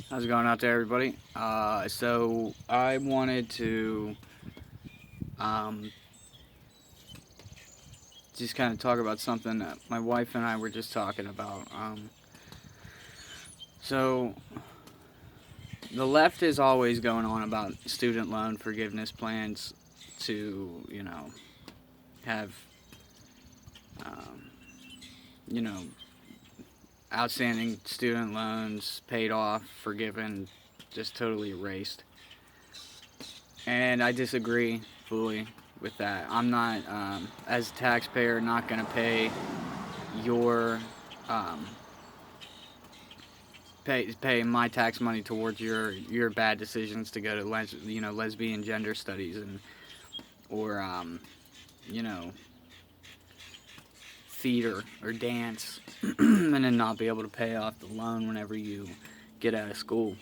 How's it going out there, everybody? So I wanted to um, just kind of talk about something that my wife and I were just talking about. So the left is always going on about student loan forgiveness plans to, have, um, you know, outstanding student loans paid off, forgiven, just totally erased. And I disagree fully with that. I'm not, as a taxpayer, not going to pay your, um, pay my tax money towards your bad decisions to go to lesbian gender studies and or you know theater or dance, and then not be able to pay off the loan whenever you get out of school.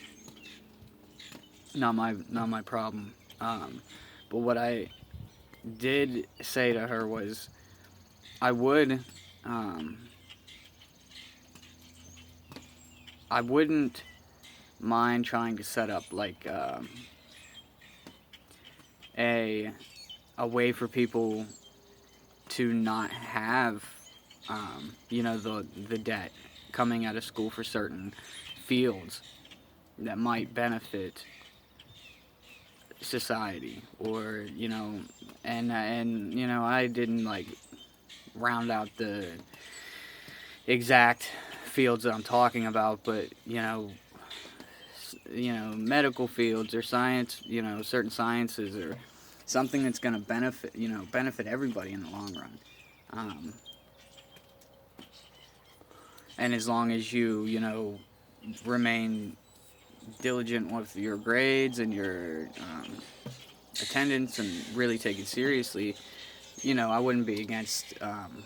Not my problem. But what I did say to her was I would um, I wouldn't mind trying to set up like a a way for people to not have the debt coming out of school for certain fields that might benefit society, or I didn't like round out the exact fields that I'm talking about, but medical fields or science, certain sciences, or something that's going to benefit everybody in the long run. Um, and as long as you remain diligent with your grades and your attendance and really take it seriously, I wouldn't be against kind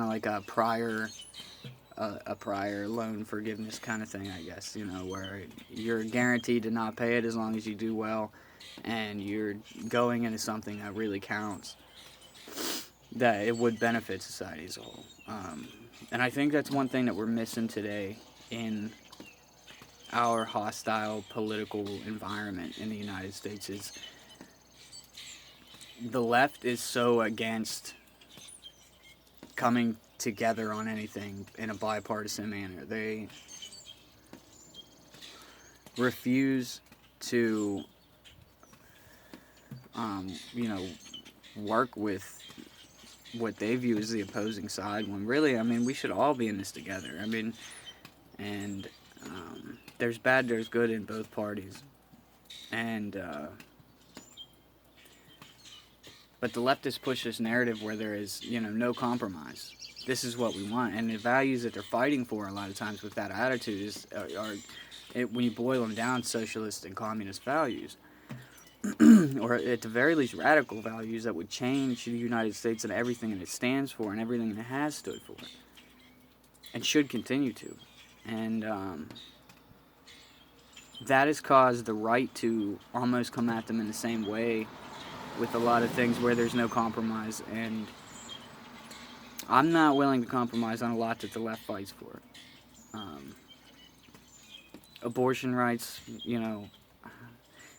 of like a prior loan forgiveness kind of thing, I guess, where you're guaranteed to not pay it as long as you do well and you're going into something that really counts, that it would benefit society as a whole. And I think that's one thing that we're missing today in our hostile political environment in the United States is the left is so against coming together on anything in a bipartisan manner. They refuse to, you know, work with what they view as the opposing side. When really, I mean, we should all be in this together. I mean, and there's bad, there's good in both parties, and but the leftists push this narrative where there is, no compromise. This is what we want, and the values that they're fighting for a lot of times with that attitude when you boil them down, socialist and communist values, or at the very least radical values that would change the United States and everything that it stands for and everything that it has stood for, and should continue to. And that has caused the right to almost come at them in the same way with a lot of things where there's no compromise. And I'm not willing to compromise on a lot that the left fights for. Um, Abortion rights,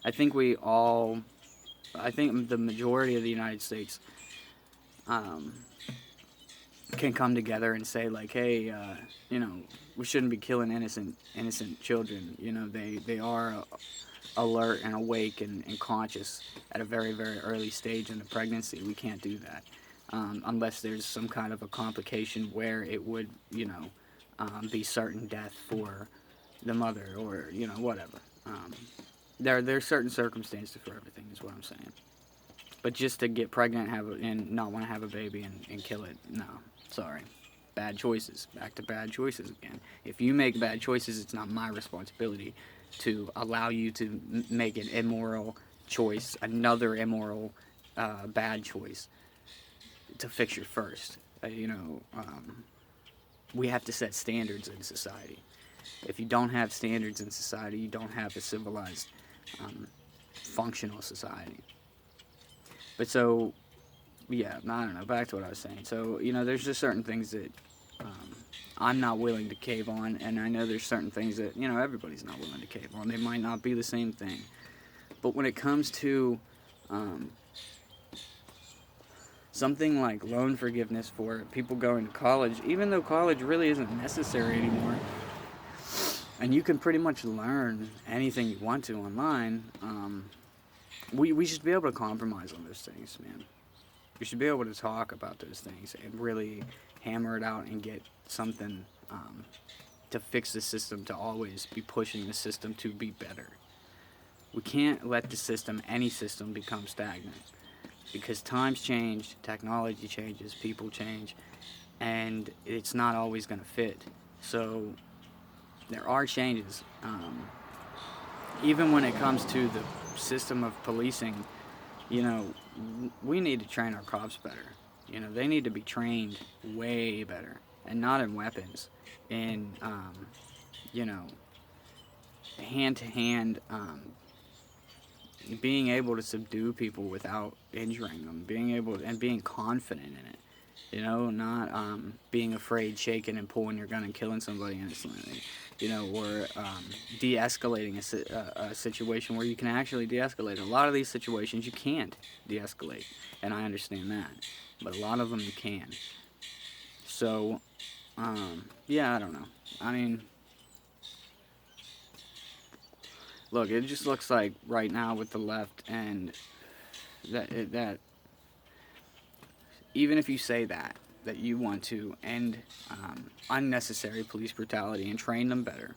I think we all, I think the majority of the United States um, can come together and say like, hey, we shouldn't be killing innocent children. They are alert and awake and conscious at a very, very early stage in the pregnancy. We can't do that unless there's some kind of a complication where it would, be certain death for the mother, or whatever. Um, there's certain circumstances for everything, is what I'm saying. But just to get pregnant, and not want to have a baby and kill it, no, sorry. Bad choices. Back to bad choices again. If you make bad choices, it's not my responsibility to allow you to make an immoral choice, another immoral, bad choice, to fix your first. We have to set standards in society. If you don't have standards in society, you don't have a civilized, functional society. But so, yeah, I don't know. Back to what I was saying. So, there's just certain things that I'm not willing to cave on, and I know there's certain things that, everybody's not willing to cave on. They might not be the same thing. But when it comes to something like loan forgiveness for people going to college, even though college really isn't necessary anymore, and you can pretty much learn anything you want to online, we should be able to compromise on those things, man. We should be able to talk about those things and really hammer it out and get something to fix the system, to always be pushing the system to be better. We can't let the system, any system, become stagnant, because times change, technology changes, people change, and it's not always going to fit. So there are changes. Even when it comes to the system of policing, we need to train our cops better. They need to be trained way better, and not in weapons, in hand-to-hand, being able to subdue people without injuring them, being confident in it. Not being afraid, shaking and pulling your gun and killing somebody instantly. Or de-escalating a situation where you can actually de-escalate. A lot of these situations you can't de-escalate, and I understand that, but a lot of them you can. So, yeah, I don't know. I mean, look, it just looks like right now with the left, and that even if you say that you want to end unnecessary police brutality and train them better,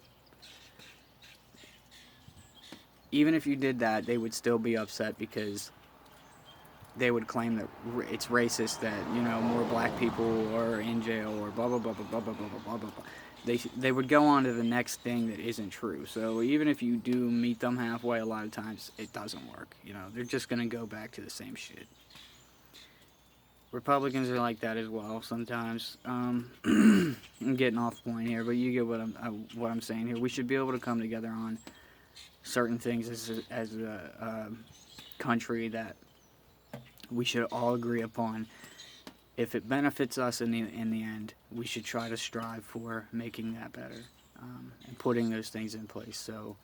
even if you did that, they would still be upset because they would claim that it's racist that, more black people are in jail or blah, blah, blah, blah, blah, blah, blah, blah, blah, blah. They would go on to the next thing that isn't true. So even if you do meet them halfway, a lot of times it doesn't work. They're just going to go back to the same shit. Republicans are like that as well sometimes. I'm getting off point here, but you get what I'm saying here. We should be able to come together on certain things as a country that we should all agree upon. If it benefits us in the end, we should try to strive for making that better, and putting those things in place. So,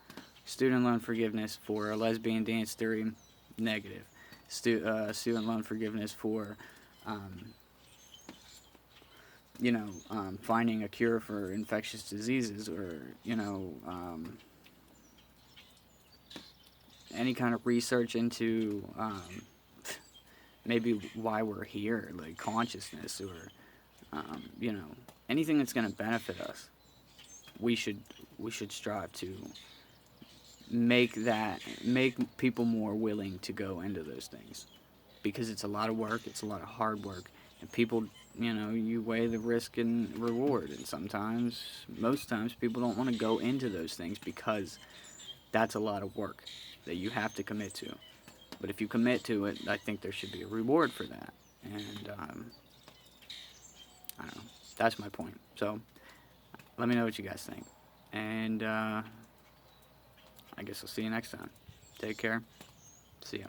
student loan forgiveness for a lesbian dance theory, negative. Student loan forgiveness for finding a cure for infectious diseases, or any kind of research into maybe why we're here, like consciousness, or anything that's going to benefit us. We should strive to make people more willing to go into those things, because it's a lot of work, it's a lot of hard work, and people, you weigh the risk and reward, and most times people don't want to go into those things because that's a lot of work that you have to commit to. But if you commit to it, I think there should be a reward for that. And, I don't know. That's my point. So, let me know what you guys think. And, I guess I'll see you next time. Take care. See ya.